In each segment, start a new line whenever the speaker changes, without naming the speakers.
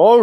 All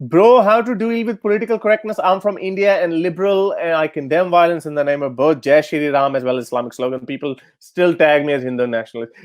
Bro, how to deal with political correctness? I'm from India and liberal, and I condemn violence in the name of both Jai Shri Ram as well as Islamic slogan. People still tag me as Hindu nationalist.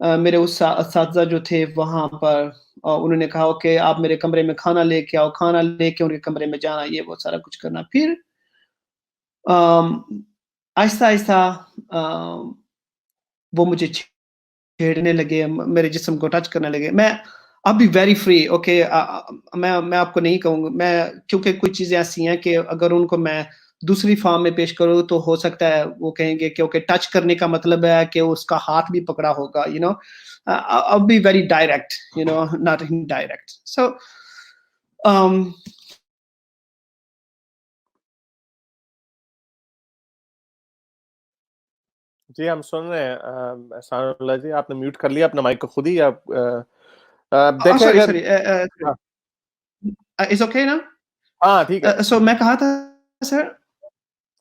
میرے اساتذہ جو تھے وہاں پر انہوں نے کہا کہ آپ میرے کمرے میں کھانا لے کے آؤ، کھانا لے کے ان کے کمرے میں جانا، یہ وہ سارا کچھ کرنا. پھر آہستہ آہستہ وہ مجھے چھیڑنے لگے، میرے جسم کو ٹچ کرنے لگے. میں اب بھی ویری فری، اوکے. میں آپ کو نہیں کہوں گا، میں کیونکہ کچھ چیزیں ایسی ہیں کہ اگر ان کو میں دوسری فارم میں پیش کروں تو ہو سکتا ہے وہ کہیں گے کیونکہ ٹچ کرنے کا مطلب ہے کہ اس کا ہاتھ بھی پکڑا ہوگا. I'll be very direct, not indirect. So
جی ہم سن رہے ہیں احسان اللہ جی. آپ نے میوٹ کر لیا اپنا مائک کو خود ہی. آپ دیکھیں
sorry,
اگر
sorry. It's okay now?
ہاں ٹھیک ہے.
So میں کہا تھا سر،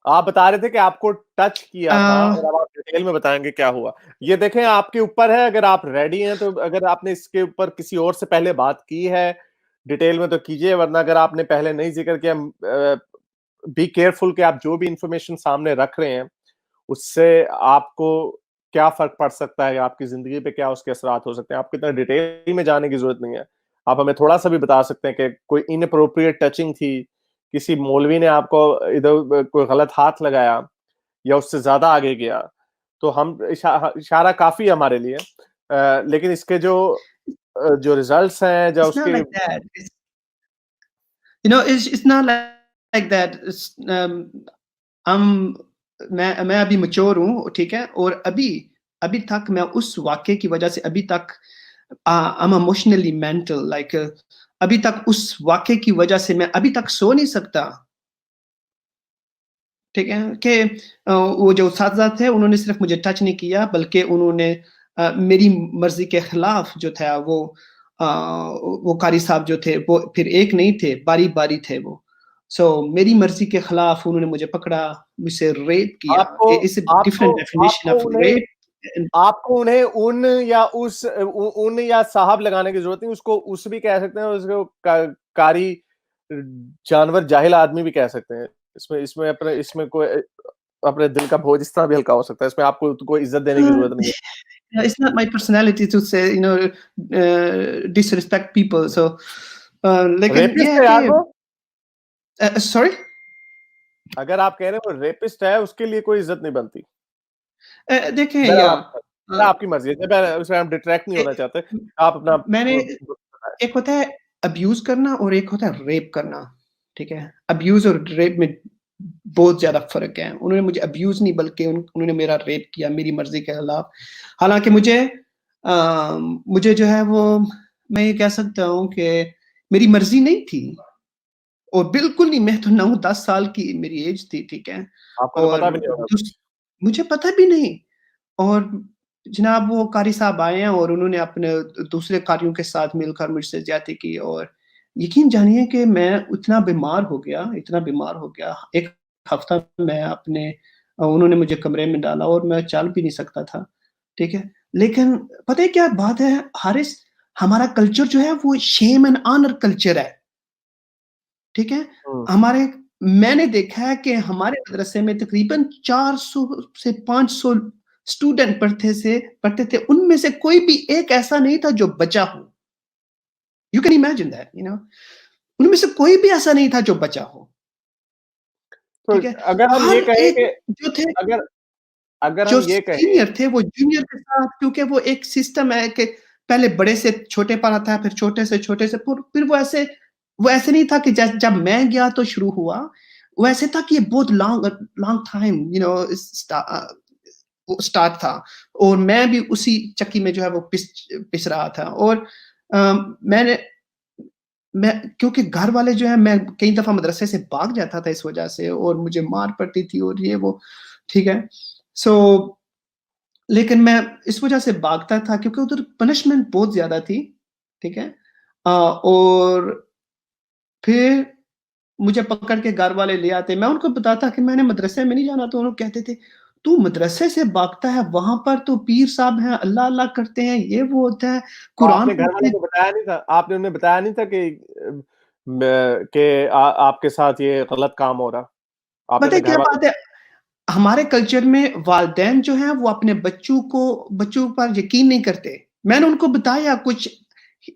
آپ بتا رہے تھے کہ آپ کو ٹچ کیا تھا اور اب آپ ڈیٹیل میں بتائیں گے کیا ہوا. یہ دیکھیں آپ کے اوپر ہے، اگر آپ ریڈی ہیں تو اگر آپ نے اس کے اوپر کسی اور سے پہلے بات کی ہے ڈیٹیل میں تو کیجئے، ورنہ اگر آپ نے پہلے نہیں ذکر کیا بی کیئرفل کہ آپ جو بھی انفارمیشن سامنے رکھ رہے ہیں اس سے آپ کو کیا فرق پڑ سکتا ہے، آپ کی زندگی پہ کیا اس کے اثرات ہو سکتے ہیں. آپ کو اتنا ڈیٹیل میں جانے کی ضرورت نہیں ہے. آپ ہمیں تھوڑا سا بھی بتا سکتے ہیں کہ کوئی ان اپروپریٹ ٹچنگ تھی، کسی مولوی نے آپ کو ادھر کوئی غلط ہاتھ لگایا یا اس سے زیادہ آگے گیا تو ہم اشارہ کافی ہے ہمارے لیے. لیکن اس کے جو ریزلٹس ہیں جو
it's
اس
not
کے
like that. It's not like that. میں ابھی میچور ہوں، ٹھیک ہے، اور ابھی تک میں اس واقعے کی وجہ سے ابھی تک I'm emotionally mental, like ابھی تک اس واقعے کی وجہ سے میں ابھی تک سو نہیں سکتا. ٹھیک ہے کہ وہ جو اساتذہ تھے انہوں نے صرف مجھے ٹچ نہیں کیا بلکہ انہوں نے میری مرضی کے خلاف جو تھا وہ قاری صاحب جو تھے وہ پھر ایک نہیں تھے، باری باری تھے وہ. سو میری مرضی کے خلاف انہوں نے مجھے پکڑا، مجھ سے ریپ کیا. It's a different definition of rape.
آپ کو انہیں ان یا صاحب لگانے کی ضرورت نہیں، اس کو اس بھی کہہ سکتے ہیں، اس کو کاری جانور جاہل آدمی بھی کہہ سکتے ہیں. اس میں کوئی اپنے دل کا بوجھ اس طرح بھی ہلکا ہو سکتا ہے. اس میں آپ کو کوئی عزت دینے کی ضرورت نہیں ہے.
It's not my personality to say, disrespect people. So لیکن یہ ہے کہ sorry,
اگر آپ کہہ رہے ہیں وہ ریپسٹ ہے اس کے لیے کوئی عزت نہیں بنتی.
دیکھیں
آپ کی مرضی ہے، اس میں ہم ڈیٹریکٹ نہیں ہونا چاہتے. آپ اپنا
میں نے ایک ہوتا ہے ابیوز کرنا اور ایک ہوتا ہے ریپ کرنا. ٹھیک ہے، ابیوز اور ریپ میں بہت زیادہ فرق ہے. انہوں نے مجھے ابیوز نہیں بلکہ انہوں نے میرا ریپ کیا میری مرضی کے خلاف. حالانکہ مجھے جو ہے وہ میں یہ کہہ سکتا ہوں کہ میری مرضی نہیں تھی اور بالکل نہیں. میں تو 9-10 سال کی میری ایج تھی. ٹھیک ہے، اور مجھے پتہ بھی نہیں. اور جناب وہ قاری صاحب آئے ہیں اور انہوں نے اپنے دوسرے قاریوں کے ساتھ مل کر مجھ سے زیادتی کی. اور یقین جانیے کہ میں اتنا بیمار ہو گیا. ایک ہفتہ میں انہوں نے مجھے کمرے میں ڈالا اور میں چل بھی نہیں سکتا تھا. ٹھیک ہے، لیکن پتہ ہے کیا بات ہے حارث، ہمارا کلچر جو ہے وہ شیم اینڈ آنر کلچر ہے. ٹھیک ہے، میں نے دیکھا ہے کہ ہمارے مدرسے میں تقریباً 400 سے 500 اسٹوڈنٹ پڑھتے تھے. ان میں سے کوئی بھی ایک ایسا نہیں تھا جو بچا ہو. یو کین امیجن دیٹ، ان میں سے کوئی بھی ایسا نہیں تھا جو بچا ہو. ٹھیک ہے،
اگر ہم یہ کہیں کہ
جو تھے
اگر
جو
ہم یہ کہیں
سینئر تھے وہ جونیئر کے ساتھ، کیونکہ وہ ایک سسٹم ہے کہ پہلے بڑے سے چھوٹے پر آتا ہے، پھر چھوٹے سے پھر وہ ایسے نہیں تھا کہ جب میں گیا تو شروع ہوا. وہ ایسے تھا کہ یہ بہت لانگ ٹائم اسٹارٹ تھا اور میں بھی اسی چکی میں جو ہے وہ پس رہا تھا. اور میں کیونکہ گھر والے جو ہیں، میں کئی دفعہ مدرسے سے بھاگ جاتا تھا اس وجہ سے اور مجھے مار پڑتی تھی اور یہ وہ. ٹھیک ہے، لیکن میں اس وجہ سے بھاگتا تھا کیونکہ ادھر پنشمنٹ بہت زیادہ تھی. ٹھیک ہے، اور پھر مجھے پکڑ کے گھر والے لے آتے. میں ان کو بتاتا کہ میں نے مدرسے میں نہیں جانا تو انہوں کہتے تھے تو مدرسے سے بھاگتا ہے، وہاں پر تو پیر صاحب ہیں، اللہ اللہ کرتے ہیں، یہ وہ ہوتا ہے، قرآن
گھر والوں کو بتایا نہیں تھا؟ آپ نے انہیں بتایا نہیں تھا کہ آپ کے ساتھ یہ غلط کام ہو رہا؟
پتہ ہے کیا بات ہے، ہمارے کلچر میں والدین جو ہیں وہ اپنے بچوں پر یقین نہیں کرتے. میں نے ان کو بتایا کچھ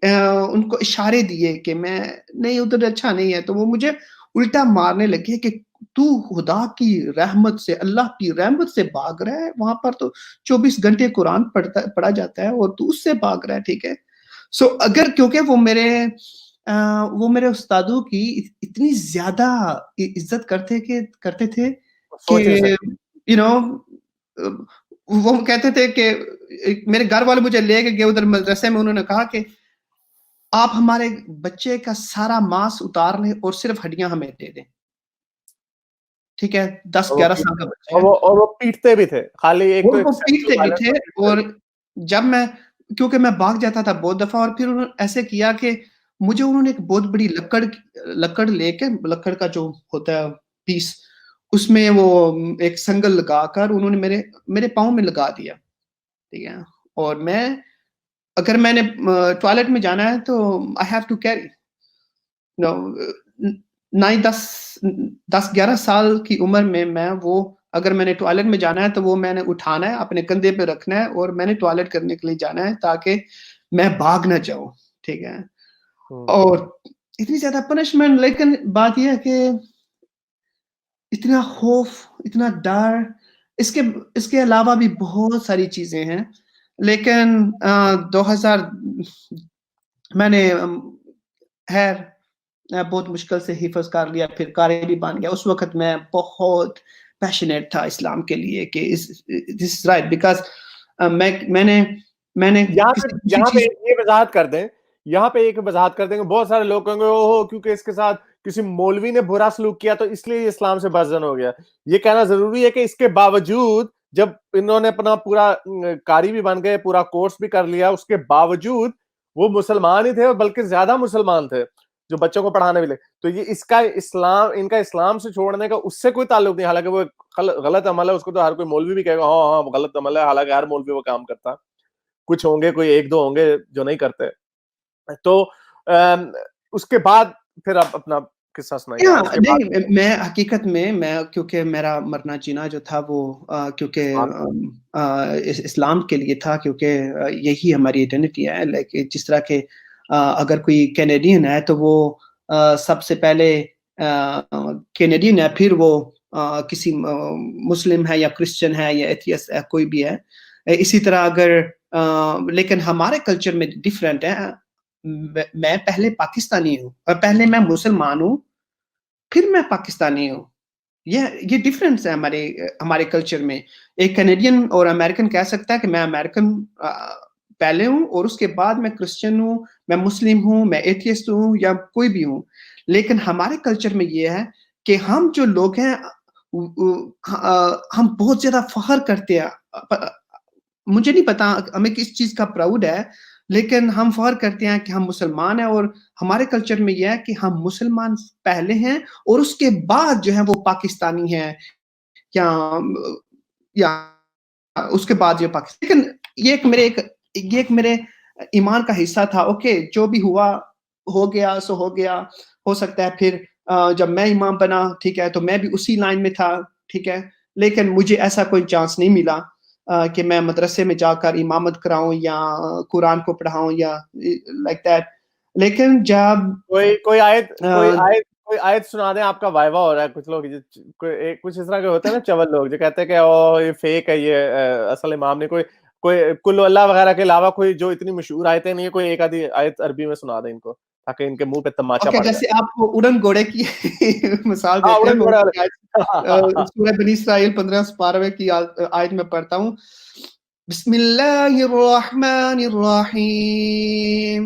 ان کو اشارے دیے کہ میں نہیں ادھر اچھا نہیں ہے, تو وہ مجھے الٹا مارنے لگے کہ تو خدا کی رحمت سے, اللہ کی رحمت سے بھاگ رہا ہے, وہاں پر تو 24 گھنٹے قرآن پڑھا جاتا ہے اور تو اس سے بھاگ رہا ہے. ٹھیک ہے, سو اگر کیونکہ وہ میرے استادوں کی اتنی زیادہ عزت کرتے تھے کہ
سوچ نہیں سکتے.
یو نو وہ کہتے تھے کہ میرے گھر والے مجھے لے کے گئے ادھر مدرسے میں, انہوں نے کہا کہ آپ ہمارے بچے کا سارا ماس اتار لیں اور صرف ہڈیاں ہمیں دے دیں. ٹھیک ہے, 10-11 سال کا بچہ ہے.
اور وہ پیٹتے بھی تھے, خالی ایک تو
وہ
ایک
پیٹتے بھی تھے, اور
violence.
جب کیونکہ میں بھاگ جاتا تھا بہت دفعہ, اور پھر انہوں نے ایسے کیا کہ مجھے انہوں نے ایک بہت بڑی لکڑ لے کے, لکڑ کا جو ہوتا ہے پیس, اس میں وہ ایک سنگل لگا کر انہوں نے میرے پاؤں میں لگا دیا. ٹھیک ہے, اور اگر میں نے ٹوائلٹ میں جانا ہے تو آئی ہیو ٹو کیری 10-11 سال کی عمر میں وہ اگر میں نے ٹوائلٹ میں جانا ہے تو وہ میں نے اٹھانا ہے, اپنے کندھے پہ رکھنا ہے, اور میں نے ٹوائلٹ کرنے کے لیے جانا ہے تاکہ میں بھاگ نہ جاؤں. ٹھیک ہے, اور اتنی زیادہ پنشمنٹ. لیکن بات یہ ہے کہ اتنا خوف, اتنا ڈر, اس کے علاوہ بھی بہت ساری چیزیں ہیں. لیکن 2000 میں نے بہت مشکل سے حفظ کر لیا, پھر قاری بھی بن گیا. اس وقت میں بہت پیشنیٹ تھا اسلام کے لیے کہ دس از رائٹ, بیکاز میں نے
یہاں پہ یہ وضاحت کر دیں, یہاں پہ ایک وضاحت کر دیں کہ بہت سارے لوگ کہیں گے اوہ کیونکہ اس کے ساتھ کسی مولوی نے برا سلوک کیا تو اس لیے یہ اسلام سے برزن ہو گیا. یہ کہنا ضروری ہے کہ اس کے باوجود جب انہوں نے اپنا پورا قاری بھی بن گئے, پورا کورس بھی کر لیا, اس کے باوجود وہ مسلمان ہی تھے, اور بلکہ زیادہ مسلمان تھے جو بچوں کو پڑھانے والے. تو یہ ان کا اسلام سے چھوڑنے کا اس سے کوئی تعلق نہیں, حالانکہ وہ غلط عمل ہے, اس کو تو ہر کوئی مولوی بھی کہے گا ہاں غلط عمل ہے, حالانکہ ہر مولوی وہ کام کرتا. کچھ ہوں گے, کوئی ایک دو ہوں گے جو نہیں کرتے. تو اس کے بعد پھر آپ اپنا قصہ سنائیے.
نہیں, میں حقیقت میں کیونکہ میرا مرنا جینا جو تھا وہ کیونکہ اسلام کے لیے تھا, کیونکہ یہی ہماری آئیڈینٹی ہے. لیکن جس طرح کہ اگر کوئی کینیڈین ہے تو وہ سب سے پہلے کینیڈین ہے, پھر وہ کسی مسلم ہے یا کرسچن ہے یا ایتھیسٹ ہے, کوئی بھی ہے. اسی طرح اگر لیکن ہمارے کلچر میں ڈفرینٹ ہے. میں پہلے پاکستانی ہوں, اور پہلے میں مسلمان ہوں, پھر میں پاکستانی ہوں. یہ ڈفرینس ہے ہمارے کلچر میں. ایک کینیڈین اور امریکن کہہ سکتا ہے کہ میں امریکن پہلے ہوں اور اس کے بعد میں کرسچن ہوں, میں مسلم ہوں, میں ایتھیسٹ ہوں, یا کوئی بھی ہوں. لیکن ہمارے کلچر میں یہ ہے کہ ہم جو لوگ ہیں ہم بہت زیادہ فخر کرتے ہیں. مجھے نہیں پتا ہمیں کس چیز کا پراؤڈ ہے, لیکن ہم فخر کرتے ہیں کہ ہم مسلمان ہیں. اور ہمارے کلچر میں یہ ہے کہ ہم مسلمان پہلے ہیں اور اس کے بعد جو ہے وہ پاکستانی ہیں, یا اس کے بعد یہ پاکستان. لیکن یہ ایک میرے ایمان کا حصہ تھا. اوکے, جو بھی ہوا ہو گیا سو ہو گیا. ہو سکتا ہے پھر جب میں امام بنا, ٹھیک ہے, تو میں بھی اسی لائن میں تھا. ٹھیک ہے, لیکن مجھے ایسا کوئی چانس نہیں ملا کہ میں مدرسے میں جا کر امامت کراؤں یا قرآن کو پڑھاؤں یا لائک دیٹ. لیکن جب
کوئی آیت سنا دیں. آپ کا وائوا ہو رہا ہے. کچھ لوگ کچھ اس طرح کے ہوتے ہیں نا چول لوگ, جو کہتے ہیں کہ یہ فیک ہے, یہ اصل امام نہیں. کوئی کل اللہ وغیرہ کے علاوہ کوئی جو اتنی مشہور آیتیں نہیں ہے, کوئی ایک آدھی آیت عربی میں سنا دیں ان کو, تاکہ ان کے منہ پہ تماچا پڑ جائے.
جیسے آپ اڑن گھوڑے کی مثال دیتے ہیں, سورہ بنی اسرائیل 15 کی آیت میں پڑھتا ہوں. بسم اللہ الرحمن الرحیم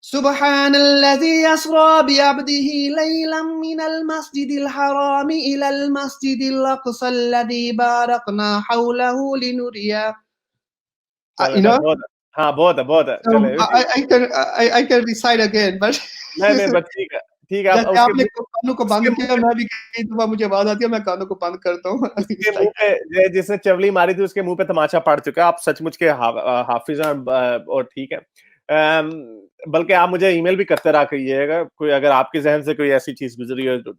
سبحان الذي أسرى بعبده ليلا من المسجد الحرام إلى المسجد الأقصى الذي باركنا حوله لنريه.
بہت ہے.
I can recite again, but
نہیں بس ٹھیک ہے.
جیسے آپ نے کانوں کو بند کیا, میں بھی کئی دفعہ مجھے آواز آتی ہے, میں کانوں کو بند کرتا ہوں.
اس کے منہ پہ جس نے چولی ماری تھی اس کے منہ پہ تماچا پڑ چکا ہے. آپ سچ مچ کے حافظ ہیں, اور ٹھیک ہے. بلکہ آپ مجھے ای میل بھی کرتے رہا کریے گا کوئی اگر آپ کے ذہن سے کوئی ایسی چیز گزری ہو جو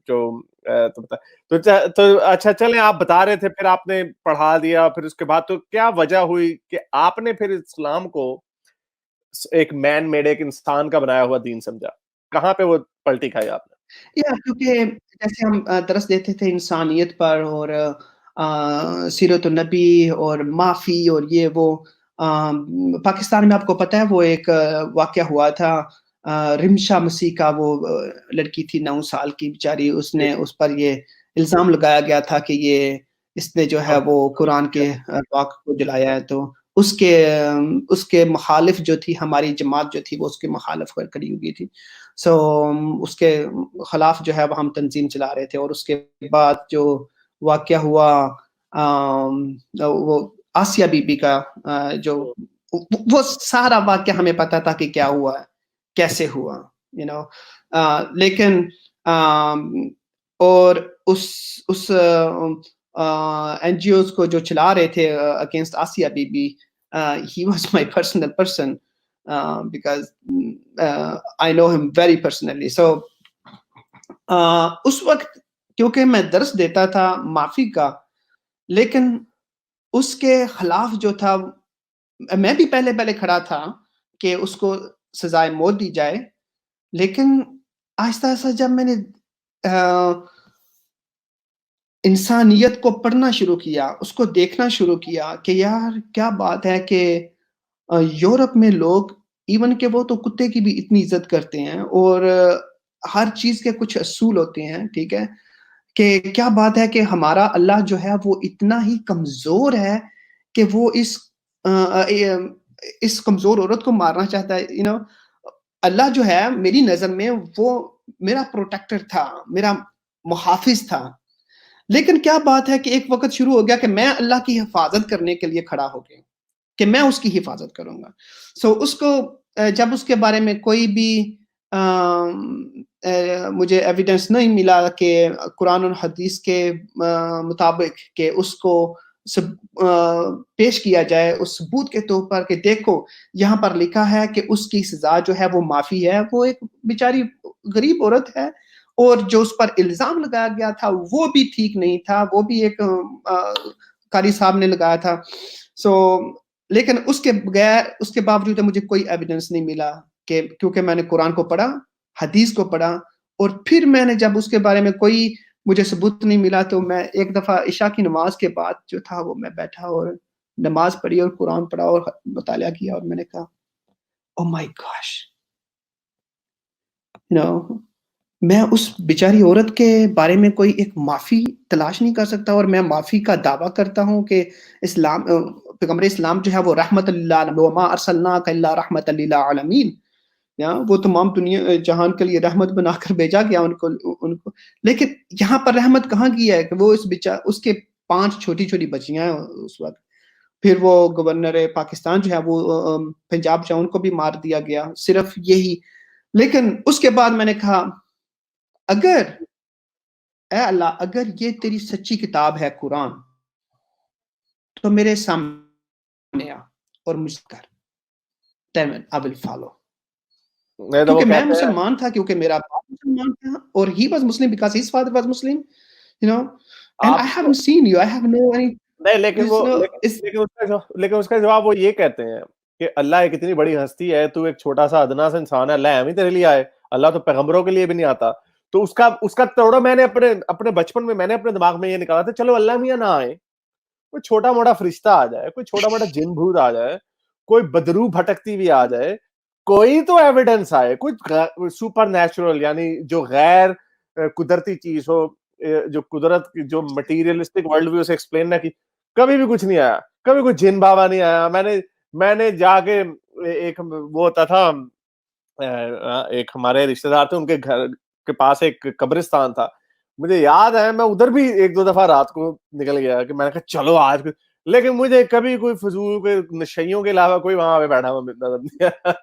تو اچھا چلیں آپ بتا رہے تھے پھر آپ نے پڑھا دیا پھر اس کے بعد تو کیا وجہ ہوئی کہ آپ نے پھر اسلام کو ایک مین میڈ ایک انسان کا بنایا ہوا دین سمجھا؟ کہاں پہ وہ پلٹی کھائی آپ نے؟
کیونکہ جیسے ہم درس دیتے تھے انسانیت پر اور سیرت النبی اور معافی اور یہ وہ پاکستان میں آپ کو پتہ ہے وہ ایک واقعہ ہوا تھا رمشا مسیح کا وہ لڑکی تھی 9 سال کی بیچاری اس نے اس پر یہ الزام لگایا گیا تھا کہ یہ اس نے جو ہے وہ قرآن کے پاک کو جلایا ہے تو اس کے مخالف جو تھی ہماری جماعت جو تھی وہ اس کے مخالف کری ہوئی تھی سو اس کے خلاف جو ہے وہ ہم تنظیم چلا رہے تھے اور اس کے بعد جو واقعہ ہوا وہ آسیہ بی بی کا جو وہ سارا واقعہ ہمیں پتا تھا کہ کیا ہوا کیسے ہوا لیکن اور اس این جی اوز کو جو چلا رہے تھے اگینسٹ آسیہ بی بی he was my personal person because I know him very personally so اس وقت کیونکہ میں درس دیتا تھا معافی کا لیکن اس کے خلاف جو تھا میں بھی پہلے کھڑا تھا کہ اس کو سزائے موت دی جائے لیکن آہستہ آہستہ جب میں نے انسانیت کو پڑھنا شروع کیا اس کو دیکھنا شروع کیا کہ یار کیا بات ہے کہ یورپ میں لوگ ایون کہ وہ تو کتے کی بھی اتنی عزت کرتے ہیں اور ہر چیز کے کچھ اصول ہوتے ہیں ٹھیک ہے کہ کیا بات ہے کہ ہمارا اللہ جو ہے وہ اتنا ہی کمزور ہے کہ وہ اس کمزور عورت کو مارنا چاہتا ہے اللہ جو ہے میری نظر میں وہ میرا پروٹیکٹر تھا میرا محافظ تھا لیکن کیا بات ہے کہ ایک وقت شروع ہو گیا کہ میں اللہ کی حفاظت کرنے کے لیے کھڑا ہو گیا کہ میں اس کی حفاظت کروں گا سو اس کو جب اس کے بارے میں کوئی بھی مجھے ایویڈنس نہیں ملا کہ قرآن اور حدیث کے مطابق کہ اس کو پیش کیا جائے اس ثبوت کے طور پر کہ دیکھو یہاں پر لکھا ہے کہ اس کی سزا جو ہے وہ معافی ہے وہ ایک بیچاری غریب عورت ہے اور جو اس پر الزام لگایا گیا تھا وہ بھی ٹھیک نہیں تھا وہ بھی ایک قاری صاحب نے لگایا تھا سو لیکن اس کے باوجود مجھے کوئی ایویڈنس نہیں ملا کہ کیونکہ میں نے قرآن کو پڑھا حدیث کو پڑھا اور پھر میں نے جب اس کے بارے میں کوئی مجھے ثبوت نہیں ملا تو میں ایک دفعہ عشاء کی نماز کے بعد جو تھا وہ میں بیٹھا اور نماز پڑھی اور قرآن پڑھا اور مطالعہ کیا اور میں نے کہا او مائی گاش میں اس بیچاری عورت کے بارے میں کوئی ایک معافی تلاش نہیں کر سکتا اور میں معافی کا دعویٰ کرتا ہوں کہ اسلام پیغمبر اسلام جو ہے وہ رحمت اللہ وما ارسلناک الا رحمت للعالمین وہ تمام دنیا جہان کے لیے رحمت بنا کر بھیجا گیا ان کو لیکن یہاں پر رحمت کہاں کی ہے کہ وہ اس کے 5 چھوٹی چھوٹی بچیاں ہیں اس وقت پھر وہ گورنر پاکستان جو ہے وہ پنجاب جو ان کو بھی مار دیا گیا صرف یہی لیکن اس کے بعد میں نے کہا اگر اے اللہ اگر یہ تیری سچی کتاب ہے قرآن تو میرے سامنے آ اور مجھ سے کر then I will follow کیونکہ میں مسلمان تھا کیونکہ میرا باپ مسلمان تھا اور he was Muslim because his father was Muslim and I haven't seen you I have no any
نہیں لیکن اس کا جواب وہ یہ کہتے ہیں کہ اللہ ایک اتنی بڑی ہستی ہے تو ایک چھوٹا سا ادنا سا انسان ہے اللہ ایم ہی تیرے لیے آئے اللہ تو پیغمبروں کے لیے بھی نہیں آتا تو اس کا توڑا میں نے اپنے بچپن میں نے اپنے دماغ میں یہ نکالا تھا چلو اللہ میاں نہ آئے کوئی چھوٹا موٹا فرشتہ آ جائے کوئی چھوٹا موٹا جن بھوت آ جائے کوئی بدرو بھٹکتی ہوئی آ جائے کوئی تو ایویڈنس آئے کوئی سپر نیچرل یعنی جو غیر قدرتی چیز ہو جو قدرت جو مٹیریلسٹک ورلڈ ویو سے ایکسپلین نہ کی کبھی بھی کچھ نہیں آیا کبھی کوئی جن بابا نہیں آیا میں نے جا کے ایک وہ ہوتا تھا ایک ہمارے رشتہ دار تھے ان کے گھر کے پاس ایک قبرستان تھا مجھے یاد ہے میں ادھر بھی 1-2 دفعہ رات کو نکل گیا کہ میں نے کہا چلو آج لیکن مجھے کبھی کوئی فضول کوئی نشیوں کے علاوہ کوئی وہاں پہ بیٹھا ہوا نظر نہیں آیا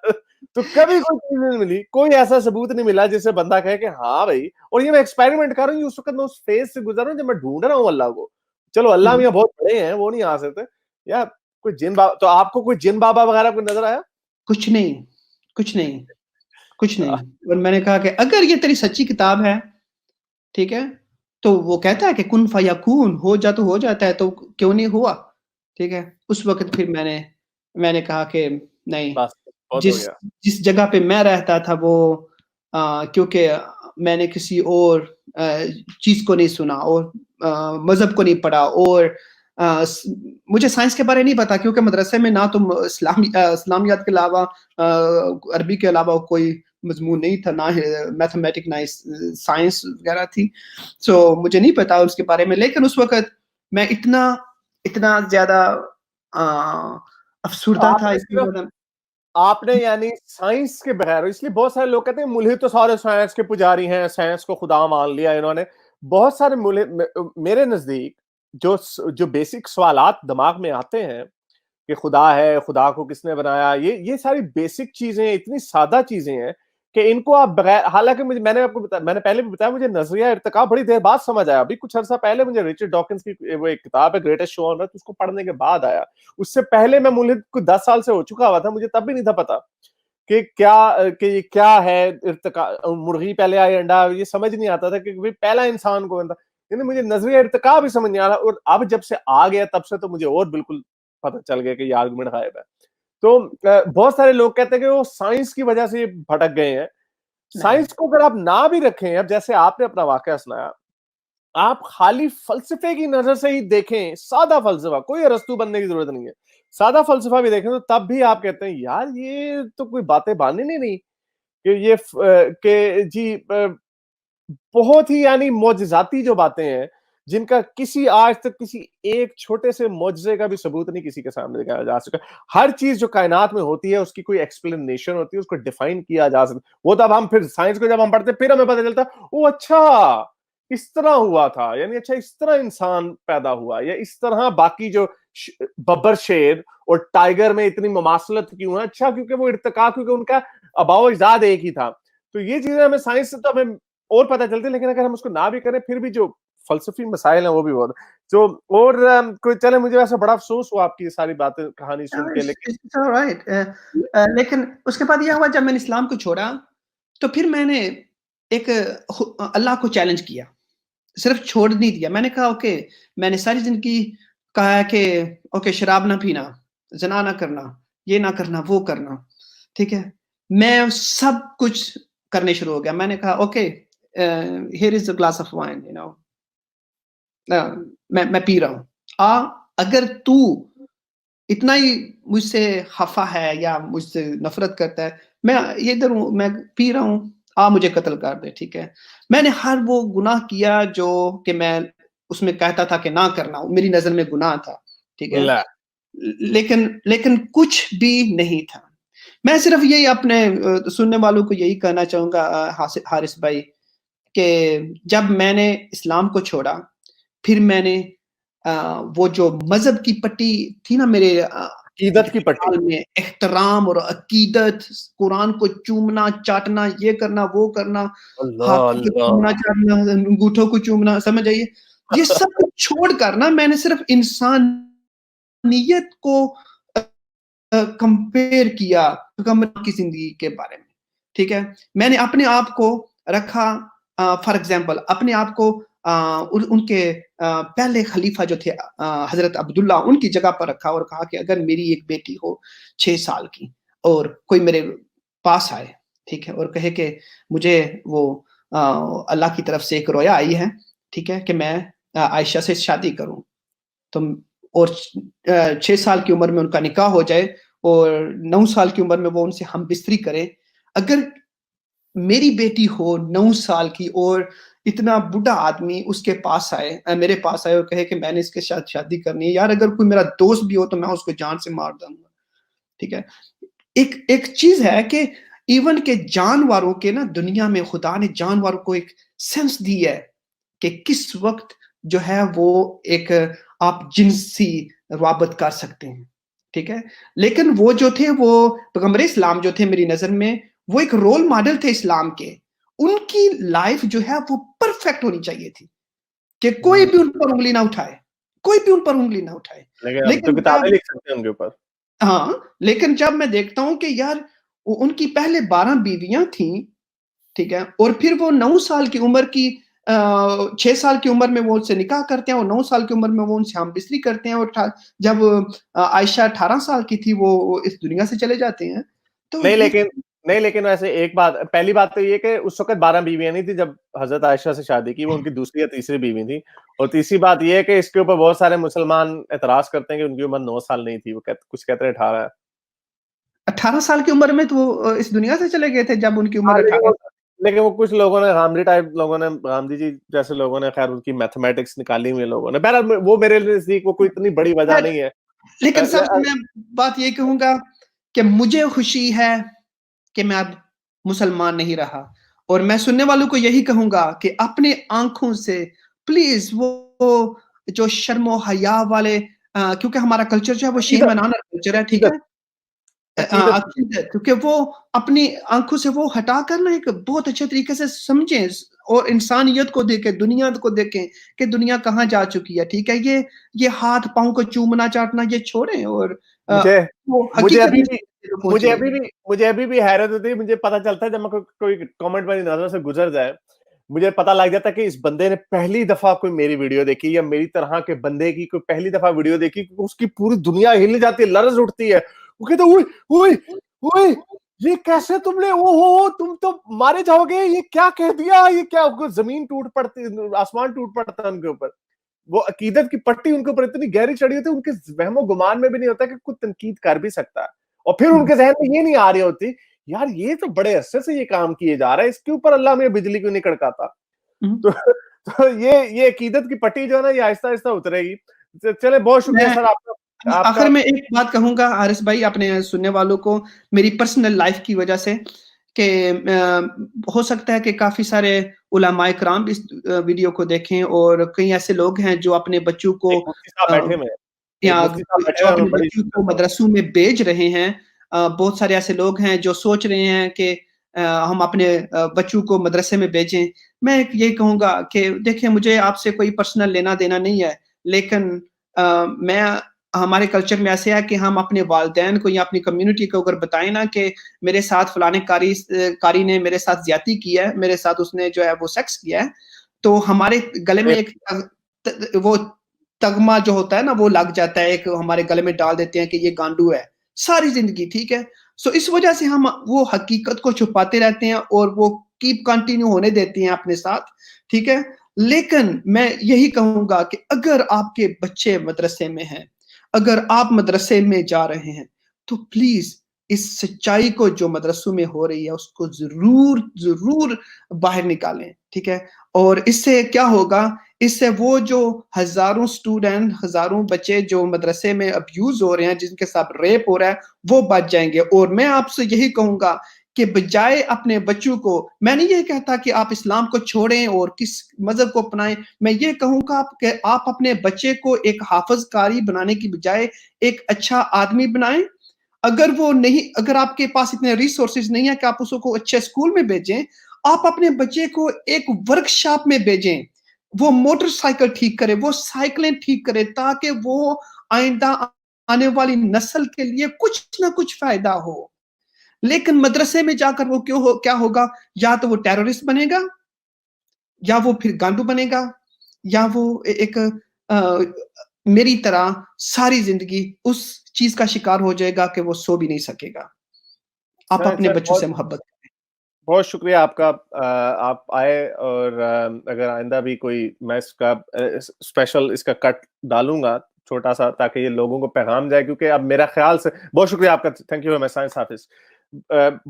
تو کبھی کوئی چیز نہیں ملی کوئی ایسا ثبوت نہیں ملا جس سے بندہ کہے کہ ہاں بھائی اور یہ میں ایکسپیریمنٹ کر رہا ہوں اس وقت میں اس فیز سے گزر رہا ہوں جب میں ڈھونڈ رہا ہوں اللہ کو چلو اللہ میاں بہت بڑے ہیں وہ نہیں آ سکتے یا کوئی جن بابا تو آپ کو کوئی جن بابا وغیرہ کوئی نظر آیا
کچھ نہیں کچھ نہیں. اور میں نے کہا کہ اگر یہ تیری سچی کتاب ہے, ٹھیک ہے, تو وہ کہتا ہے کہ کن فیکون, ہو جا تو ہو جاتا ہے, تو کیوں نہیں ہوا, ٹھیک ہے. اس وقت پھر میں نے کہا کہ نہیں,
بس بہت ہو گیا.
جس جگہ پہ میں رہتا تھا وہ کیونکہ میں نے کسی اور چیز کو نہیں سنا اور مذہب کو نہیں پڑھا, اور مجھے سائنس کے بارے نہیں پتا کیونکہ مدرسے میں نہ تو اسلامیات کے علاوہ عربی کے علاوہ کوئی مضمون نہیں تھا, نہ میتھمیٹک نہ سائنس وغیرہ تھی. سو مجھے نہیں پتا اس کے بارے میں, لیکن اس وقت میں اتنا زیادہ افسردہ تھا.
آپ نے یعنی سائنس کے بغیر, اس لیے بہت سارے لوگ کہتے ہیں ملحد تو سارے سائنس کے پجاری ہیں, سائنس کو خدا مان لیا انہوں نے. بہت سارے میرے نزدیک جو بیسک سوالات دماغ میں آتے ہیں کہ خدا ہے, خدا کو کس نے بنایا, یہ ساری بیسک چیزیں اتنی سادہ چیزیں ہیں کہ ان کو آپ بغیر, حالانکہ میں نے آپ کو میں نے پہلے بھی بتایا مجھے نظریہ ارتقا بڑی دیر بعد سمجھ آیا. ابھی کچھ عرصہ پہلے مجھے رچرڈ ڈاکنز کی وہ ایک کتاب ہے گریٹسٹ شو آن ارتھ, اس کو پڑھنے کے بعد آیا. اس سے پہلے میں ملحد کو 10 سال سے ہو چکا ہوا تھا, مجھے تب بھی نہیں تھا پتا کہ یہ کیا ہے ارتقا, مرغی پہلے آئی انڈا, یہ سمجھ نہیں آتا تھا کہ پہلا انسان کون تھا. یعنی مجھے نظریہ ارتقا بھی سمجھ نہیں آ رہا, اور اب جب سے آ گیا تب سے تو مجھے اور بالکل پتہ چل گیا کہ یہ آرگومنٹ غائب ہے. تو بہت سارے لوگ کہتے ہیں کہ وہ سائنس کی وجہ سے بھٹک گئے ہیں. سائنس کو اگر آپ نہ بھی رکھیں, اب جیسے آپ نے اپنا واقعہ سنایا, آپ خالی فلسفے کی نظر سے ہی دیکھیں, سادہ فلسفہ, کوئی ارسطو بننے کی ضرورت نہیں ہے, سادہ فلسفہ بھی دیکھیں تو تب بھی آپ کہتے ہیں یار یہ تو کوئی باتیں باندھنی نہیں کہ یہ کہ جی بہت ہی یعنی معجزاتی جو باتیں ہیں جن کا کسی آج تک کسی ایک چھوٹے سے معجزے کا بھی ثبوت نہیں کسی کے سامنے دکھایا جا سکا. ہر چیز جو کائنات میں ہوتی ہے اس کی کوئی ایکسپلینیشن ہوتی ہے, اس کو ڈیفائن کیا جا سکتا. وہ تب ہم پھر سائنس کو جب ہم پڑھتے پھر ہمیں پتہ چلتا وہ اچھا اس طرح ہوا تھا, یعنی اچھا اس طرح انسان پیدا ہوا, یا اس طرح باقی جو ببر شیر اور ٹائیگر میں اتنی مماثلت کیوں ہے, اچھا کیونکہ وہ ارتقا, کیونکہ ان کا آباء و اجداد ایک ہی تھا. تو یہ چیزیں ہمیں سائنس سے تو ہمیں اور پتہ چلتی ہے, لیکن اگر ہم اس کو نہ بھی کریں پھر بھی جو فلسفی مسائل ہیں وہ بھی بہت جو. اور چلے مجھے ویسے بڑا افسوس ہوا آپ کی ساری باتیں کہانی سن کے,
لیکن اس کے بعد یہ ہوا جب میں نے اسلام کو چھوڑا تو پھر میں نے ایک اللہ کو چیلنج کیا, صرف چھوڑ نہیں دیا. میں نے کہا اوکے, میں نے ساری زندگی کہا ہے کہ اوکے شراب نہ پینا, زنا نہ کرنا, یہ نہ کرنا, وہ کرنا, ٹھیک ہے. میں سب کچھ کرنے شروع ہو گیا. میں نے کہا okay here is a glass of wine, you know, میں پی رہا ہوں. اگر تو اتنا ہی مجھ سے خفا ہے یا مجھ سے نفرت کرتا ہے, میں ادھر ہوں, میں پی رہا ہوں, مجھے قتل کر دے, ٹھیک ہے. میں نے ہر وہ گناہ کیا جو کہ میں اس میں کہتا تھا کہ نہ کرنا, میری نظر میں گناہ تھا, ٹھیک ہے. لیکن کچھ بھی نہیں تھا. میں صرف یہی اپنے سننے والوں کو یہی کہنا چاہوں گا حارث بھائی کہ جب میں نے اسلام کو چھوڑا پھر میں نے وہ جو مذہب کی پٹی تھی نا میرے
عقیدت کی پٹی
میں, احترام اور عقیدت, قرآن کو چومنا چاٹنا, یہ کرنا وہ کرنا, ہاتھوں کو چومنا چاٹنا, انگوٹھوں کو چومنا, سمجھ آئیے, یہ سب کچھ چھوڑ کر نا میں نے صرف انسانیت کو کمپیئر کیا کی زندگی کے بارے میں, ٹھیک ہے. میں نے اپنے آپ کو رکھا فار ایگزامپل اپنے آپ کو ان کے پہلے خلیفہ جو تھے حضرت عبداللہ, ان کی جگہ پر رکھا اور کہا کہ اگر میری ایک بیٹی ہو 6 سال کی اور کوئی میرے پاس آئے, ٹھیک ہے, اور کہے کہ مجھے وہ اللہ کی طرف سے ایک رویا آئی ہے, ٹھیک ہے, کہ میں عائشہ سے شادی کروں, تو اور 6 سال کی عمر میں ان کا نکاح ہو جائے اور 9 سال کی عمر میں وہ ان سے ہم بستری کرے. اگر میری بیٹی ہو 9 سال کی اور اتنا بڑھا آدمی اس کے پاس آئے, میرے پاس آئے اور کہے کہ میں نے اس کے ساتھ شادی کرنی ہے, یار اگر کوئی میرا دوست بھی ہو تو میں اس کو جان سے مار دوں گا, ٹھیک ہے. ایک چیز ہے کہ ایون کہ جانوروں کے نا دنیا میں خدا نے جانوروں کو ایک سینس دی ہے کہ کس وقت جو ہے وہ ایک آپ جنسی روابط کر سکتے ہیں, ٹھیک ہے. لیکن وہ جو تھے وہ پیغمبر اسلام جو تھے میری نظر میں وہ ایک رول ماڈل تھے اسلام کے, ان کی لائف جو ہے وہ پرفیکٹ ہونی چاہیے تھی کہ کوئی بھی ان پر انگلی نہ اٹھائے, کوئی بھی ان پر انگلی نہ اٹھائے.
لیکن ہم تو کتابیں لکھ سکتے ہیں ان کے اوپر.
ہاں, لیکن جب میں دیکھتا ہوں کہ یار ان کی پہلے 12 بیویاں تھیں، ٹھیک ہے، اور پھر وہ 9 سال کی عمر کی 6 سال کی عمر میں وہ ان سے نکاح کرتے ہیں اور 9 سال کی عمر میں وہ ان سے ہم بستری کرتے ہیں، اور جب عائشہ 18 سال کی تھی وہ اس دنیا سے چلے جاتے ہیں. تو
نہیں لیکن ویسے ایک بات، پہلی بات تو یہ کہ اس وقت 12 بیویاں نہیں تھی جب حضرت عائشہ سے شادی کی، وہ ان کی دوسری یا تیسری بیوی تھی. اور تیسری بات یہ ہے کہ اس کے اوپر بہت سارے مسلمان اعتراض کرتے ہیں کہ ان کی عمر 9 سال نہیں تھی، وہ کچھ کہتے ہیں 18 ہے.
18 سال کی عمر میں تو وہ اس دنیا سے چلے گئے تھے جب ان کی عمر 18.
لیکن وہ کچھ لوگوں نے غامدی ٹائپ لوگوں نے، غامدی جی جیسے لوگوں نے خیر ان کی میتھمیٹکس نکالی ہوئی لوگوں نے. بہرحال وہ میرے نزدیک وہ کوئی اتنی بڑی وجہ نہیں ہے.
لیکن سب سے میں بات یہ کہوں گا کہ مجھے خوشی ہے کہ میں اب مسلمان نہیں رہا، اور میں سننے والوں کو یہی کہوں گا کہ اپنے آنکھوں سے پلیز وہ جو شرم و حیا والے، کیونکہ ہمارا کلچر جو ہے وہ شیر منانا کلچر ہے، ٹھیک ہے، کیونکہ وہ اپنی آنکھوں سے وہ ہٹا کر نا ایک بہت اچھے طریقے سے سمجھیں اور انسانیت کو دیکھیں، دنیا کو دیکھیں کہ دنیا کہاں جا چکی ہے. ٹھیک ہے، یہ ہاتھ پاؤں کو چومنا چاٹنا یہ چھوڑیں، اور
مجھے ابھی بھی حیرت ہوتی ہے. مجھے پتا چلتا ہے جب میں کوئی کامنٹ میری نظر سے گزر جائے، مجھے پتا لگ جاتا ہے کہ اس بندے نے پہلی دفعہ کوئی میری ویڈیو دیکھی، یا میری طرح کے بندے کی کوئی پہلی دفعہ ویڈیو دیکھی، اس کی پوری دنیا ہل جاتی ہے، لرز اٹھتی ہے. وہ کہتے اوئے یہ کیسے تم نے تم تو مارے جاؤ گے، یہ کیا کہہ دیا، یہ کیا، زمین ٹوٹ پڑتی، آسمان ٹوٹ پڑتا ہے ان کے اوپر. وہ عقیدت کی پٹی ان کے اوپر اتنی گہری چڑھی ہوتی ہے، ان کے وہم و گمان میں بھی نہیں ہوتا کہ کوئی تنقید کر بھی سکتا ہے. اور پھر ان کے ذہن میں یہ نہیں آ رہی ہوتی یار یہ تو بڑے عرصے سے یہ کام کیے جا رہا ہے، اس کے اوپر اللہ میں بجلی کیوں نہیں کڑکاتا. تو یہ عقیدت کی پٹی جو ہے نا یہ آہستہ آہستہ اترے گی. چلے بہت شکریہ سر آپ کا.
آخر میں ایک بات کہوں گا حارث بھائی اپنے سننے والوں کو، میری پرسنل لائف کی وجہ سے، کہ ہو سکتا ہے کہ کافی سارے علماء کرام اس ویڈیو کو دیکھیں، اور کئی ایسے لوگ ہیں جو اپنے بچوں کو مدرسوں میں بھیج رہے ہیں. بہت سارے ایسے لوگ ہیں جو سوچ رہے ہیں کہ ہم اپنے بچوں کو مدرسے میں بھیجیں. میں یہ کہوں گا کہ دیکھیں مجھے آپ سے کوئی پرسنل لینا دینا نہیں ہے، لیکن میں ہمارے کلچر میں ایسے ہے کہ ہم اپنے والدین کو یا اپنی کمیونٹی کو اگر بتائیں نا کہ میرے ساتھ فلانے کاری نے میرے ساتھ زیادتی کی ہے، میرے ساتھ اس نے جو ہے وہ سیکس کیا ہے، تو ہمارے گلے میں ایک وہ تغمہ جو ہوتا ہے نا وہ لگ جاتا ہے، ایک ہمارے گلے میں ڈال دیتے ہیں کہ یہ گانڈو ہے ساری زندگی. ٹھیک ہے، سو اس وجہ سے ہم وہ حقیقت کو چھپاتے رہتے ہیں اور وہ کیپ کنٹینیو ہونے دیتے ہیں اپنے ساتھ. ٹھیک ہے، لیکن میں یہی کہوں گا کہ اگر آپ کے بچے مدرسے میں ہیں، اگر آپ مدرسے میں جا رہے ہیں، تو پلیز اس سچائی کو جو مدرسوں میں ہو رہی ہے اس کو ضرور باہر نکالیں. ٹھیک ہے، اور اس سے کیا ہوگا، اس سے وہ جو ہزاروں اسٹوڈنٹ، ہزاروں بچے جو مدرسے میں ابیوز ہو رہے ہیں، جن کے ساتھ ریپ ہو رہا ہے، وہ بچ جائیں گے. اور میں آپ سے یہی کہوں گا کہ بجائے اپنے بچوں کو، میں نہیں یہ کہتا کہ آپ اسلام کو چھوڑیں اور کس مذہب کو اپنائیں، میں یہ کہوں گا کہ آپ اپنے بچے کو ایک حافظ قاری بنانے کی بجائے ایک اچھا آدمی بنائیں. اگر آپ کے پاس اتنے ریسورسز نہیں ہے کہ آپ اس کو اچھے اسکول میں بھیجیں، آپ اپنے بچے کو ایک ورکشاپ میں بھیجیں، وہ موٹر سائیکل ٹھیک کرے، وہ سائیکلیں ٹھیک کرے، تاکہ وہ آئندہ آنے والی نسل کے لیے کچھ نہ کچھ فائدہ ہو. لیکن مدرسے میں جا کر وہ کیا ہوگا، یا تو وہ ٹیررسٹ بنے گا، یا وہ پھر گانڈو بنے گا، یا وہ ایک میری طرح ساری زندگی اس چیز کا شکار ہو جائے گا کہ وہ سو بھی نہیں سکے گا. آپ اپنے بچوں سے محبت کریں.
بہت شکریہ آپ کا، آپ آئے، اور اگر آئندہ بھی کوئی میں اس کا اسپیشل اس کا کٹ ڈالوں گا چھوٹا سا، تاکہ یہ لوگوں کو پیغام جائے، کیونکہ اب میرا خیال سے بہت شکریہ آپ کا، تھینک یو میں سائنس حافظ.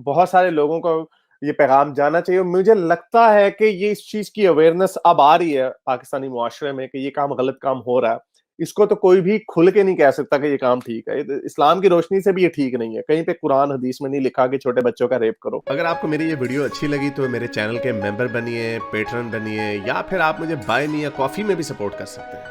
بہت سارے لوگوں کو یہ پیغام جانا چاہیے. مجھے لگتا ہے کہ یہ اس چیز کی اویئرنیس اب آ رہی ہے پاکستانی معاشرے میں کہ یہ کام غلط کام ہو رہا ہے. اس کو تو کوئی بھی کھل کے نہیں کہہ سکتا کہ یہ کام ٹھیک ہے. اسلام کی روشنی سے بھی یہ ٹھیک نہیں ہے. کہیں پہ قرآن حدیث میں نہیں لکھا کہ چھوٹے بچوں کا ریپ کرو.
اگر آپ کو میری یہ ویڈیو اچھی لگی تو میرے چینل کے ممبر بنیے، پیٹرن بنیے، یا پھر آپ مجھے بائی می یا کافی میں بھی سپورٹ کر سکتے ہیں.